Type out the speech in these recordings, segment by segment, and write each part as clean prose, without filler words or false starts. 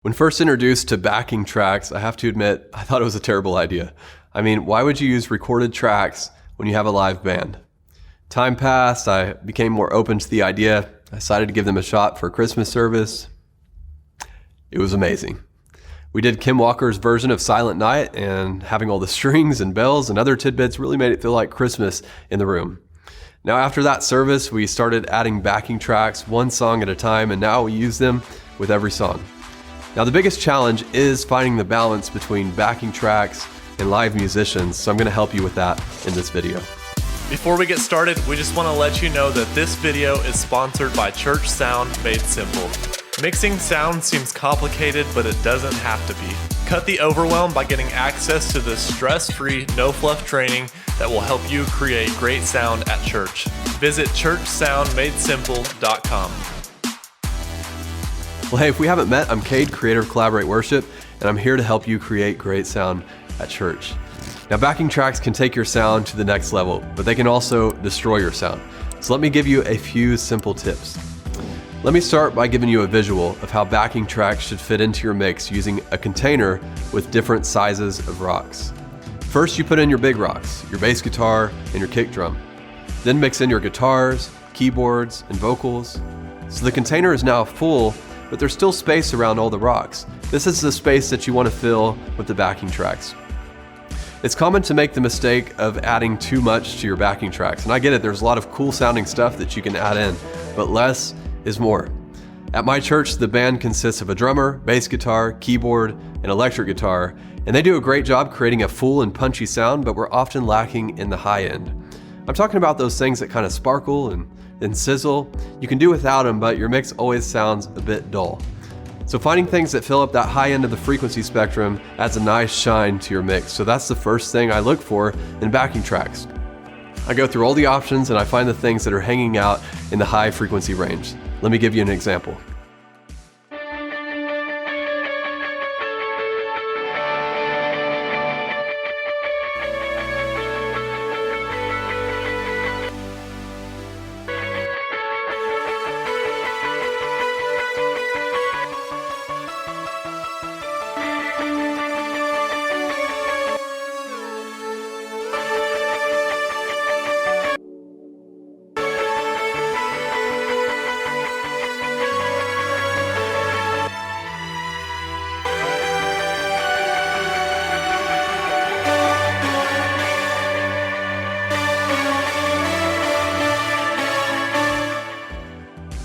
When first introduced to backing tracks, I have to admit, I thought it was a terrible idea. I mean, why would you use recorded tracks when you have a live band? Time passed, I became more open to the idea. I decided to give them a shot for a Christmas service. It was amazing. We did Kim Walker's version of Silent Night, and having all the strings and bells and other tidbits really made it feel like Christmas in the room. Now after that service, we started adding backing tracks, one song at a time, and now we use them with every song. Now the biggest challenge is finding the balance between backing tracks and live musicians, so I'm going to help you with that in this video. Before we get started, we just want to let you know that this video is sponsored by Church Sound Made Simple. Mixing sound seems complicated, but it doesn't have to be. Cut the overwhelm by getting access to this stress-free, no-fluff training that will help you create great sound at church. Visit churchsoundmadesimple.com. Well, hey, if we haven't met, I'm Cade, creator of Collaborate Worship, and I'm here to help you create great sound at church. Now, backing tracks can take your sound to the next level, but they can also destroy your sound. So let me give you a few simple tips. Let me start by giving you a visual of how backing tracks should fit into your mix using a container with different sizes of rocks. First, you put in your big rocks, your bass guitar and your kick drum. Then mix in your guitars, keyboards, and vocals. So the container is now full, but there's still space around all the rocks. This is the space that you want to fill with the backing tracks. It's common to make the mistake of adding too much to your backing tracks, and I get it, there's a lot of cool sounding stuff that you can add in, but less is more. At my church, the band consists of a drummer, bass guitar, keyboard, and electric guitar, and they do a great job creating a full and punchy sound, but we're often lacking in the high end. I'm talking about those things that kind of sparkle and sizzle. You can do without them, but your mix always sounds a bit dull. So finding things that fill up that high end of the frequency spectrum adds a nice shine to your mix. So that's the first thing I look for in backing tracks. I go through all the options and I find the things that are hanging out in the high frequency range. Let me give you an example.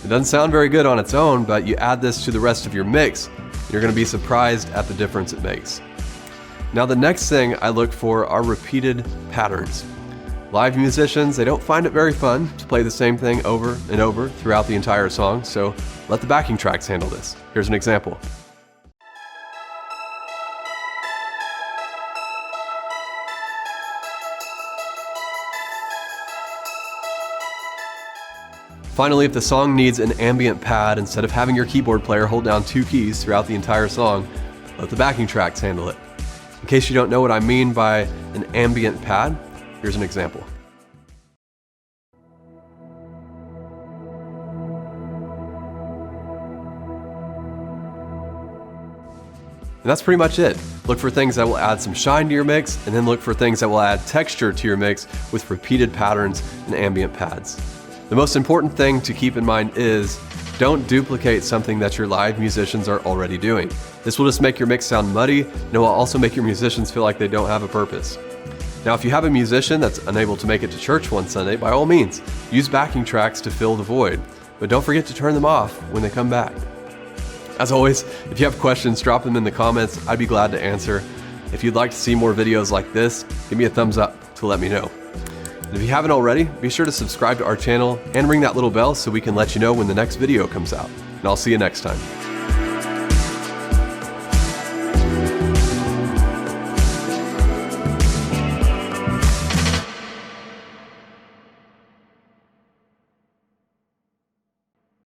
It doesn't sound very good on its own, but you add this to the rest of your mix, you're going to be surprised at the difference it makes. Now the next thing I look for are repeated patterns. Live musicians, they don't find it very fun to play the same thing over and over throughout the entire song, so let the backing tracks handle this. Here's an example. Finally, if the song needs an ambient pad, instead of having your keyboard player hold down 2 keys throughout the entire song, let the backing tracks handle it. In case you don't know what I mean by an ambient pad, here's an example. And that's pretty much it. Look for things that will add some shine to your mix, and then look for things that will add texture to your mix with repeated patterns and ambient pads. The most important thing to keep in mind is don't duplicate something that your live musicians are already doing. This will just make your mix sound muddy, and it will also make your musicians feel like they don't have a purpose. Now, if you have a musician that's unable to make it to church one Sunday, by all means, use backing tracks to fill the void, but don't forget to turn them off when they come back. As always, if you have questions, drop them in the comments. I'd be glad to answer. If you'd like to see more videos like this, give me a thumbs up to let me know. And if you haven't already, be sure to subscribe to our channel and ring that little bell so we can let you know when the next video comes out. And I'll see you next time.